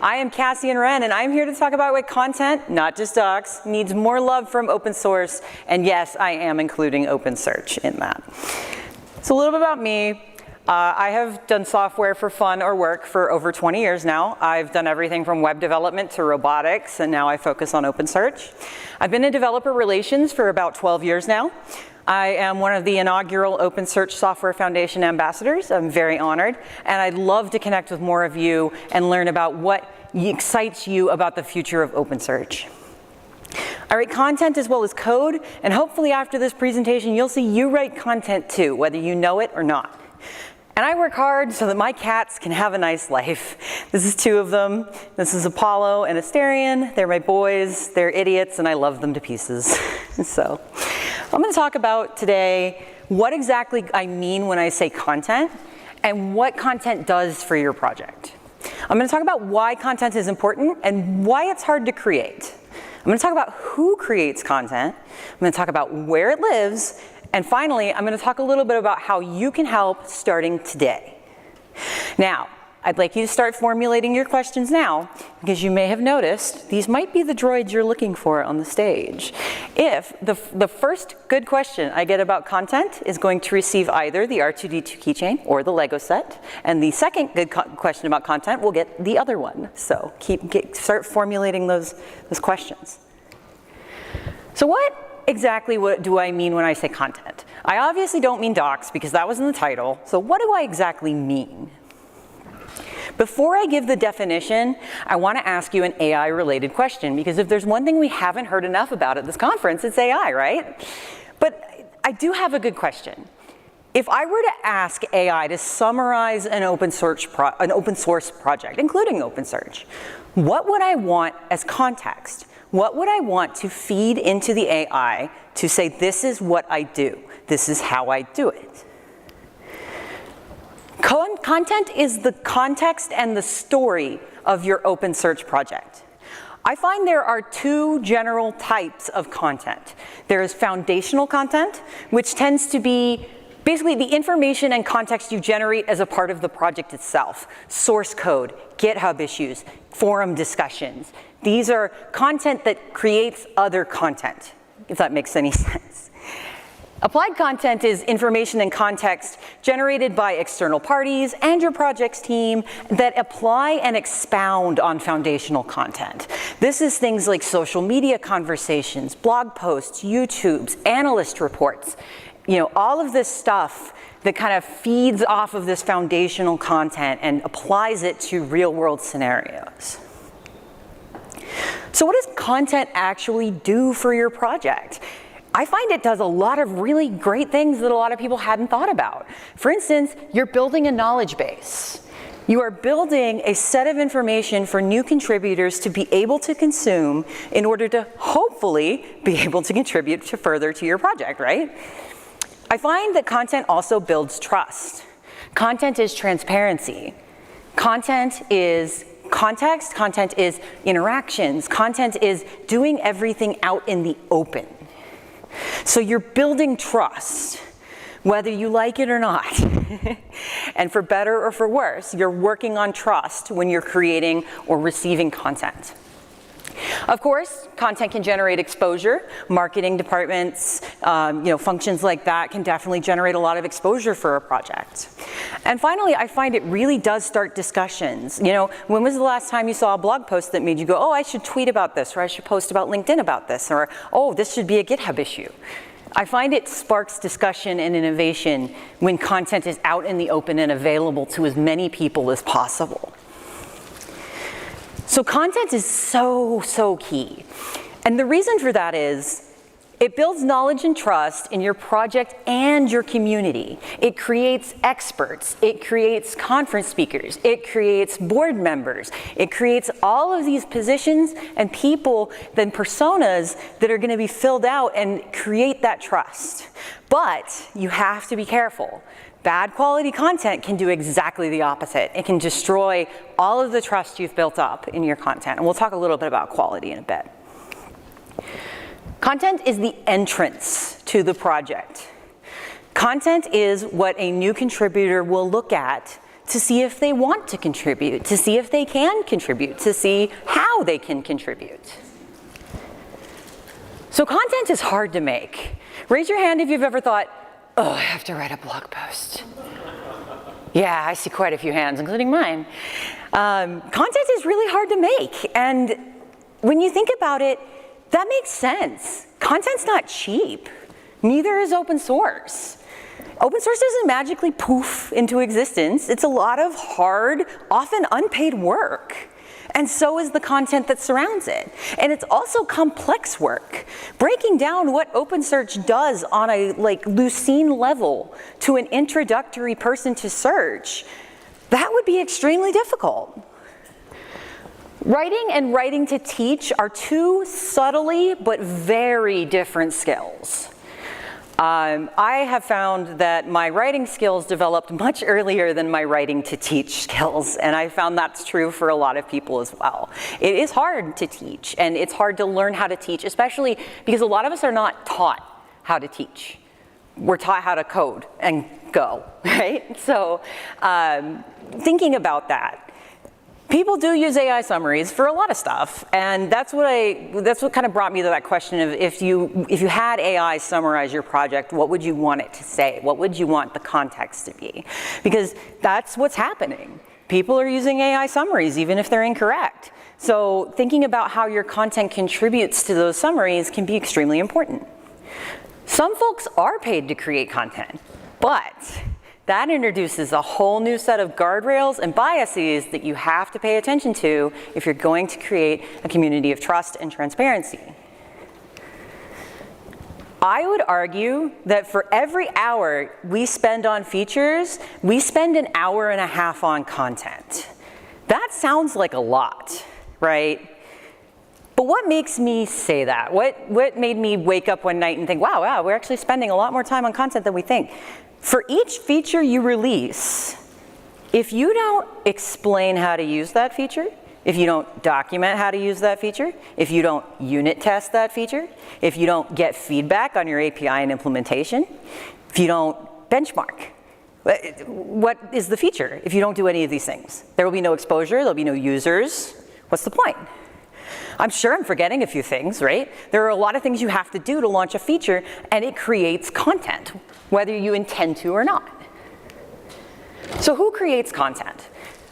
I am Kassian Wren, and I'm here to talk about why content, not just docs, needs more love from open source. And yes, I am including OpenSearch in that. So a little bit about me. I have done software for fun or work for over 20 years now. I've done everything from web development to robotics, and now I focus on OpenSearch. I've been in developer relations for about 12 years now. I am one of the inaugural OpenSearch Software Foundation ambassadors. I'm very honored, and I'd love to connect with more of you and learn about what excites you about the future of OpenSearch. I write content as well as code, and hopefully after this presentation, you'll see you write content too, whether you know it or not. And I work hard so that my cats can have a nice life. This is two of them. This is Apollo and Asterion. They're my boys. They're idiots, and I love them to pieces. So I'm going to talk about today what exactly I mean when I say content and what content does for your project. I'm going to talk about why content is important and why it's hard to create. I'm going to talk about who creates content. I'm going to talk about where it lives. And finally, I'm going to talk a little bit about how you can help starting today. Now, I'd like you to start formulating your questions now, because you may have noticed these might be the droids you're looking for on the stage. If the first good question I get about content is going to receive either the R2-D2 keychain or the Lego set, and the second good question about content will get the other one. So start formulating those questions. So what exactly do I mean when I say content? I obviously don't mean docs, because that was in the title. So what do I exactly mean? Before I give the definition, I want to ask you an AI-related question, because if there's one thing we haven't heard enough about at this conference, it's AI, right? But I do have a good question. If I were to ask AI to summarize an open source project, including OpenSearch, what would I want as context? What would I want to feed into the AI to say, this is what I do, this is how I do it? Content is the context and the story of your OpenSearch project. I find there are two general types of content. There is foundational content, which tends to be basically the information and context you generate as a part of the project itself. Source code, GitHub issues, forum discussions. These are content that creates other content, if that makes any sense. Applied content is information and context generated by external parties and your project's team that apply and expound on foundational content. This is things like social media conversations, blog posts, YouTubes, analyst reports. You know, all of this stuff that kind of feeds off of this foundational content and applies it to real-world scenarios. So what does content actually do for your project? I find it does a lot of really great things that a lot of people hadn't thought about. For instance, you're building a knowledge base. You are building a set of information for new contributors to be able to consume in order to hopefully be able to contribute further to your project, right? I find that content also builds trust. Content is transparency. Content is context. Content is interactions. Content is doing everything out in the open. So you're building trust, whether you like it or not. And for better or for worse, you're working on trust when you're creating or receiving content. Of course, content can generate exposure. Marketing departments, functions like that can definitely generate a lot of exposure for a project. And finally, I find it really does start discussions. You know, when was the last time you saw a blog post that made you go, oh, I should tweet about this, or I should post about LinkedIn about this, or oh, this should be a GitHub issue? I find it sparks discussion and innovation when content is out in the open and available to as many people as possible. So content is so key. And the reason for that is it builds knowledge and trust in your project and your community. It creates experts. It creates conference speakers. It creates board members. It creates all of these positions and people, then personas that are going to be filled out and create that trust. But you have to be careful. Bad quality content can do exactly the opposite. It can destroy all of the trust you've built up in your content. And we'll talk a little bit about quality in a bit. Content is the entrance to the project. Content is what a new contributor will look at to see if they want to contribute, to see if they can contribute, to see how they can contribute. So content is hard to make. Raise your hand if you've ever thought, oh, I have to write a blog post. Yeah, I see quite a few hands, including mine. Content is really hard to make. And when you think about it, that makes sense. Content's not cheap. Neither is open source. Open source doesn't magically poof into existence. It's a lot of hard, often unpaid work. And so is the content that surrounds it. And it's also complex work. Breaking down what OpenSearch does on a Lucene level to an introductory person to search, that would be extremely difficult. Writing and writing to teach are two subtly but very different skills. I have found that my writing skills developed much earlier than my writing to teach skills, and I found that's true for a lot of people as well. It is hard to teach, and it's hard to learn how to teach, especially because a lot of us are not taught how to teach. We're taught how to code and go, right? So thinking about that, people do use AI summaries for a lot of stuff, and that's what kind of brought me to that question of if you had AI summarize your project, what would you want it to say? What would you want the context to be? Because that's what's happening. People are using AI summaries even if they're incorrect. So thinking about how your content contributes to those summaries can be extremely important. Some folks are paid to create content, but that introduces a whole new set of guardrails and biases that you have to pay attention to if you're going to create a community of trust and transparency. I would argue that for every hour we spend on features, we spend an hour and a half on content. That sounds like a lot, right? But what makes me say that? What made me wake up one night and think, wow, we're actually spending a lot more time on content than we think? For each feature you release, if you don't explain how to use that feature, if you don't document how to use that feature, if you don't unit test that feature, if you don't get feedback on your API and implementation, if you don't benchmark, what is the feature if you don't do any of these things? There will be no exposure, there'll be no users. What's the point? I'm sure I'm forgetting a few things, right? There are a lot of things you have to do to launch a feature, and it creates content, whether you intend to or not. So who creates content?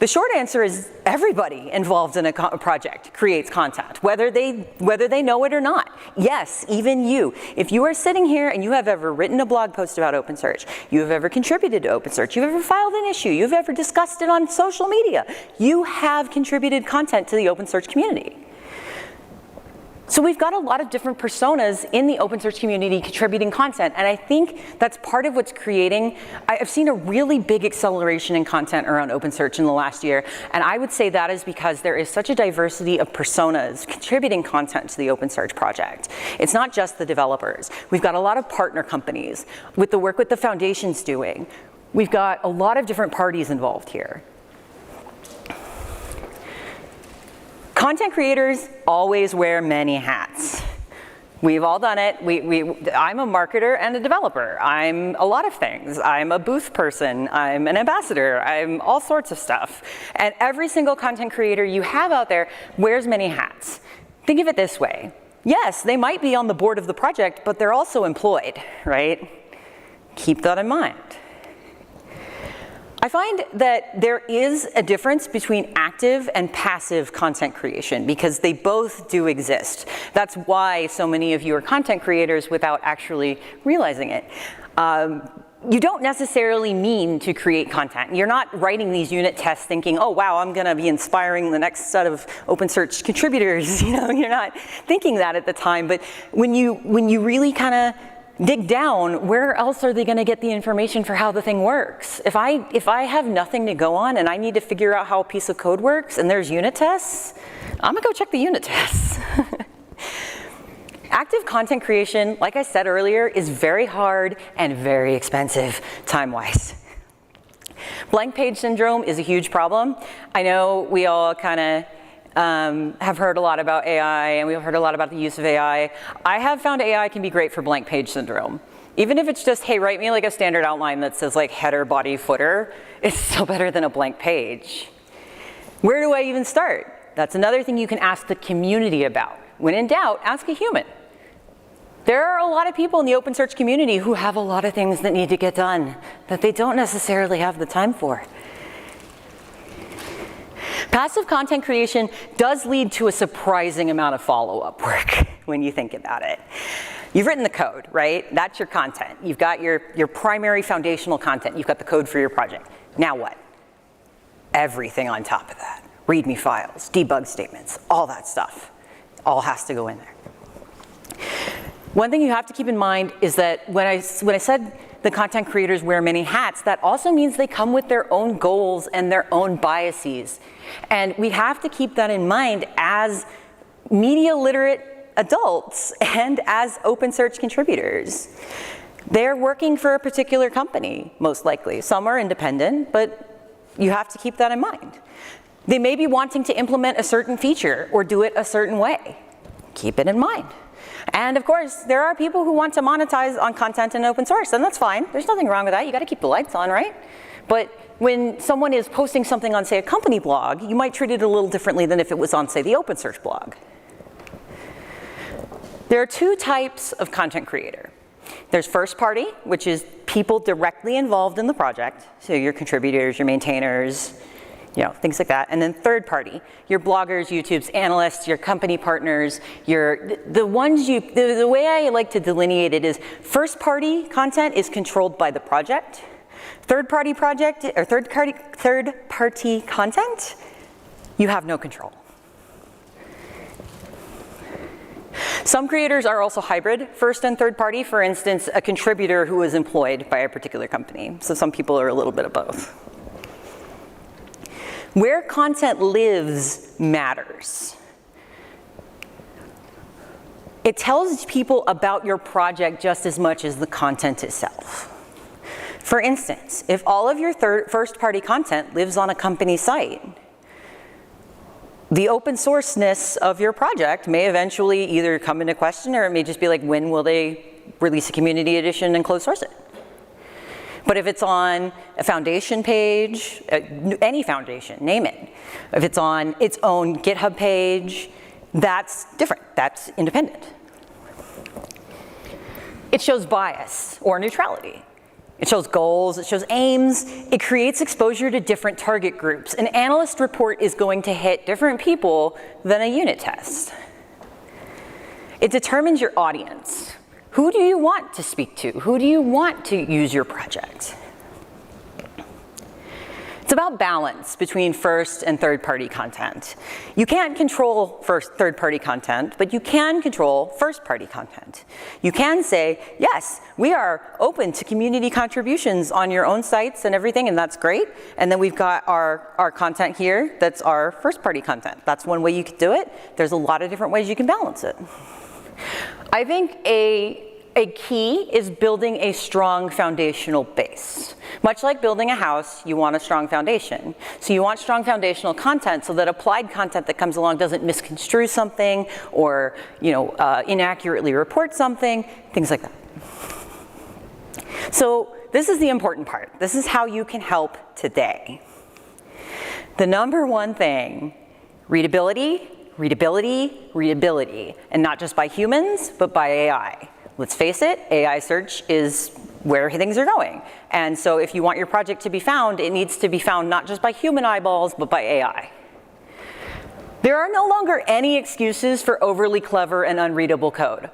The short answer is everybody involved in a project creates content, whether they know it or not. Yes, even you. If you are sitting here and you have ever written a blog post about OpenSearch, you have ever contributed to OpenSearch, you've ever filed an issue, you've ever discussed it on social media, you have contributed content to the OpenSearch community. So we've got a lot of different personas in the OpenSearch community contributing content, and I think that's part of what's creating. I've seen a really big acceleration in content around OpenSearch in the last year, and I would say that is because there is such a diversity of personas contributing content to the OpenSearch project. It's not just the developers. We've got a lot of partner companies with the work with the foundation's doing. We've got a lot of different parties involved here. Content creators always wear many hats. We've all done it. I'm a marketer and a developer. I'm a lot of things. I'm a booth person. I'm an ambassador. I'm all sorts of stuff. And every single content creator you have out there wears many hats. Think of it this way. Yes, they might be on the board of the project, but they're also employed, right? Keep that in mind. I find that there is a difference between active and passive content creation because they both do exist. That's why so many of you are content creators without actually realizing it. You don't necessarily mean to create content. You're not writing these unit tests thinking, oh wow, I'm gonna be inspiring the next set of OpenSearch contributors. You're not thinking that at the time, but when you really kind of dig down, where else are they going to get the information for how the thing works? If I have nothing to go on and I need to figure out how a piece of code works and there's unit tests, I'm gonna go check the unit tests. Active content creation, like I said earlier, is very hard and very expensive time-wise. Blank page syndrome is a huge problem. I know we all kind of have heard a lot about AI, and we've heard a lot about the use of AI. I have found AI can be great for blank page syndrome. Even if it's just, hey, write me like a standard outline that says like header, body, footer, it's still better than a blank page. Where do I even start? That's another thing you can ask the community about. When in doubt, ask a human. There are a lot of people in the open search community who have a lot of things that need to get done that they don't necessarily have the time for. Passive content creation does lead to a surprising amount of follow-up work when you think about it. You've written the code, right? That's your content. You've got your primary foundational content. You've got the code for your project. Now what? Everything on top of that. README files, debug statements, all that stuff. All has to go in there. One thing you have to keep in mind is that when I said the content creators wear many hats, that also means they come with their own goals and their own biases. And we have to keep that in mind as media literate adults and as open search contributors. They're working for a particular company, most likely. Some are independent, but you have to keep that in mind. They may be wanting to implement a certain feature or do it a certain way. Keep it in mind. And of course, there are people who want to monetize on content in open source, and that's fine. There's nothing wrong with that. You got to keep the lights on, right? But when someone is posting something on, say, a company blog, you might treat it a little differently than if it was on, say, the open source blog. There are two types of content creator. There's first party, which is people directly involved in the project, so your contributors, your maintainers, things like that. And then third party, your bloggers, YouTubes, analysts, your company partners, the way I like to delineate it is first party content is controlled by the project. Third party content, you have no control. Some creators are also hybrid, first and third party. For instance, a contributor who is employed by a particular company. So some people are a little bit of both. Where content lives matters. It tells people about your project just as much as the content itself. For instance, if all of your first-party content lives on a company site, the open sourceness of your project may eventually either come into question, or it may just be like, when will they release a community edition and close source it? But if it's on a foundation page, any foundation, name it. If it's on its own GitHub page, that's different, that's independent. It shows bias or neutrality. It shows goals, it shows aims, it creates exposure to different target groups. An analyst report is going to hit different people than a unit test. It determines your audience. Who do you want to speak to? Who do you want to use your project? It's about balance between first and third-party content. You can't control third-party content, but you can control first-party content. You can say, yes, we are open to community contributions on your own sites and everything, and that's great. And then we've got our content here that's our first-party content. That's one way you could do it. There's a lot of different ways you can balance it. I think a key is building a strong foundational base. Much like building a house, you want a strong foundation. So you want strong foundational content so that applied content that comes along doesn't misconstrue something or inaccurately report something, things like that. So this is the important part. This is how you can help today. The number one thing, readability, readability, readability, and not just by humans, but by AI. Let's face it, AI search is where things are going. And so if you want your project to be found, it needs to be found not just by human eyeballs, but by AI. There are no longer any excuses for overly clever and unreadable code.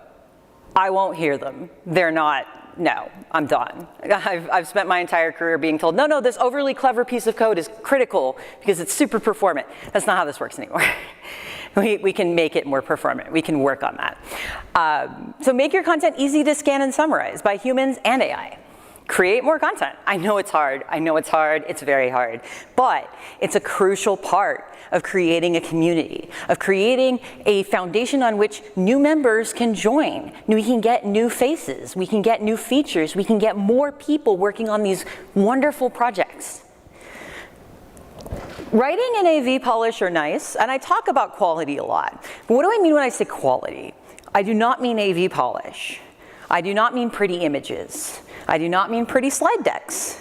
I won't hear them. They're not, no, I'm done. I've spent my entire career being told, no, this overly clever piece of code is critical because it's super performant. That's not how this works anymore. We can make it more performant. We can work on that. So make your content easy to scan and summarize by humans and AI. Create more content. I know it's hard. I know it's hard. It's very hard. But it's a crucial part of creating a community, of creating a foundation on which new members can join. We can get new faces. We can get new features. We can get more people working on these wonderful projects. Writing in AV polish are nice, and I talk about quality a lot. But what do I mean when I say quality? I do not mean AV polish. I do not mean pretty images. I do not mean pretty slide decks.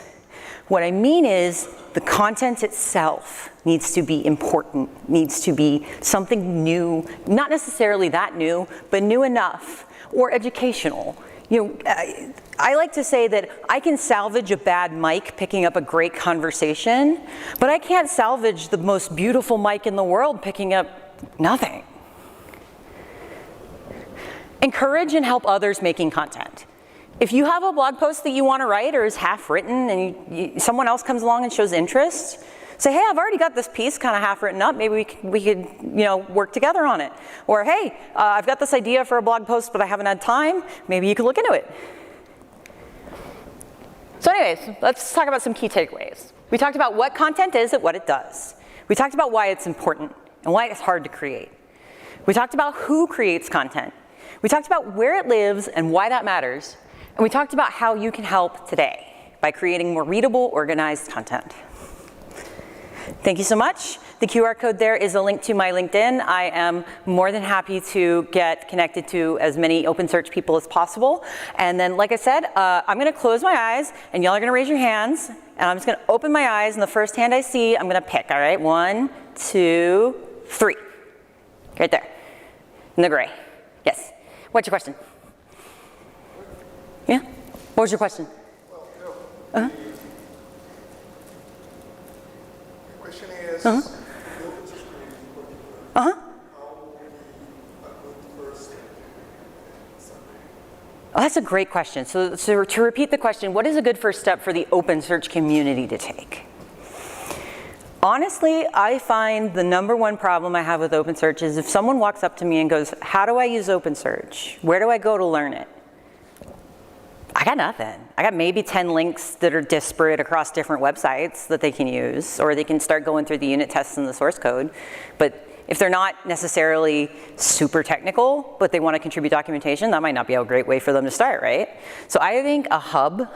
What I mean is the content itself needs to be important, needs to be something new, not necessarily that new, but new enough, or educational. I like to say that I can salvage a bad mic picking up a great conversation, but I can't salvage the most beautiful mic in the world picking up nothing. Encourage and help others making content. If you have a blog post that you want to write or is half written and someone else comes along and shows interest, say, hey, I've already got this piece kind of half written up. Maybe we could work together on it. Or, hey, I've got this idea for a blog post, but I haven't had time. Maybe you could look into it. So anyways, let's talk about some key takeaways. We talked about what content is and what it does. We talked about why it's important and why it's hard to create. We talked about who creates content. We talked about where it lives and why that matters. And we talked about how you can help today by creating more readable, organized content. Thank you so much. The QR code there is a link to my LinkedIn. I am more than happy to get connected to as many OpenSearch people as possible. And then, like I said, I'm going to close my eyes, and y'all are going to raise your hands. And I'm just going to open my eyes, and the first hand I see, I'm going to pick, all right? 1, 2, 3. Right there. In the gray. Yes. What's your question? Yeah? What was your question? The question is, how will be a good first step? Oh, that's a great question. So to repeat the question, what is a good first step for the OpenSearch community to take? Honestly, I find the number one problem I have with OpenSearch is if someone walks up to me and goes, how do I use OpenSearch? Where do I go to learn it? I got nothing. I got maybe 10 links that are disparate across different websites that they can use, or they can start going through the unit tests and the source code. But if they're not necessarily super technical, but they want to contribute documentation, that might not be a great way for them to start, right? So I think a hub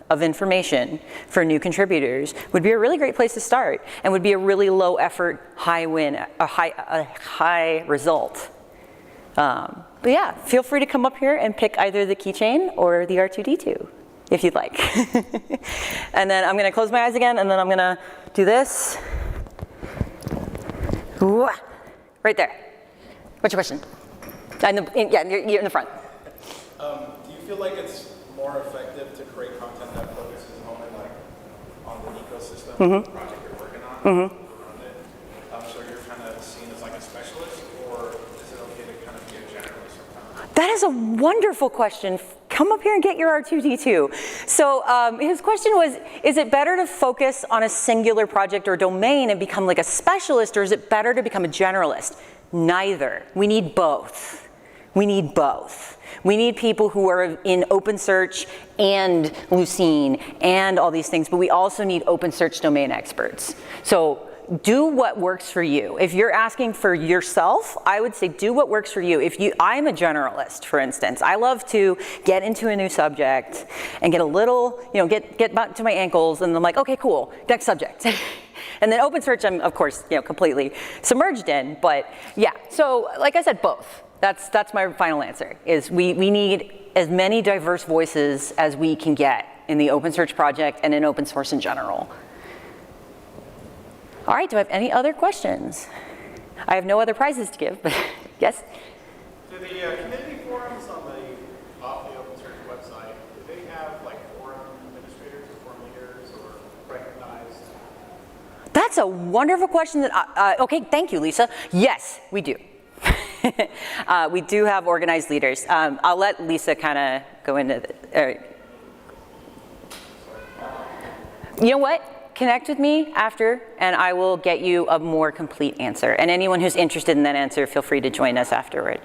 of information for new contributors would be a really great place to start, and would be a really low effort, high win, a high result. But yeah, feel free to come up here and pick either the keychain or the R2D2 if you'd like. And then I'm going to close my eyes again, and then I'm going to do this. Right there. What's your question? You're in the front. Do you feel like it's more effective to create content that focuses only on the ecosystem project you're working on? So you're kind of seen as like a specialist, or is it okay to kind of be a generalist sometimes? That is a wonderful question. Come up here and get your R2D2. So his question was, is it better to focus on a singular project or domain and become like a specialist, or is it better to become a generalist? Neither. We need both. We need both. We need people who are in OpenSearch and Lucene and all these things, but we also need OpenSearch domain experts. So do what works for you. If you're asking for yourself, I would say do what works for you. I'm a generalist, for instance. I love to get into a new subject and get a little, get back to my ankles, and I'm like, okay, cool, next subject. And then OpenSearch, I'm of course, completely submerged in. But yeah, so like I said, both. That's my final answer. Is we need as many diverse voices as we can get in the OpenSearch project and in open source in general. All right, do I have any other questions? I have no other prizes to give, but yes? Do the community forums on the OpenSearch website, do they have like forum administrators or forum leaders or recognized? That's a wonderful question. Okay, thank you, Lisa. Yes, we do. We do have organized leaders. I'll let Lisa kind of go into you know what? Connect with me after, and I will get you a more complete answer. And anyone who's interested in that answer, feel free to join us afterward.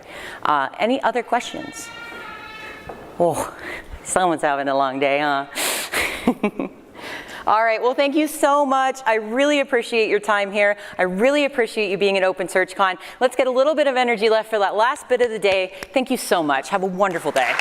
Any other questions? Oh, someone's having a long day, huh? All right, well, thank you so much. I really appreciate your time here. I really appreciate you being at OpenSearchCon. Let's get a little bit of energy left for that last bit of the day. Thank you so much. Have a wonderful day.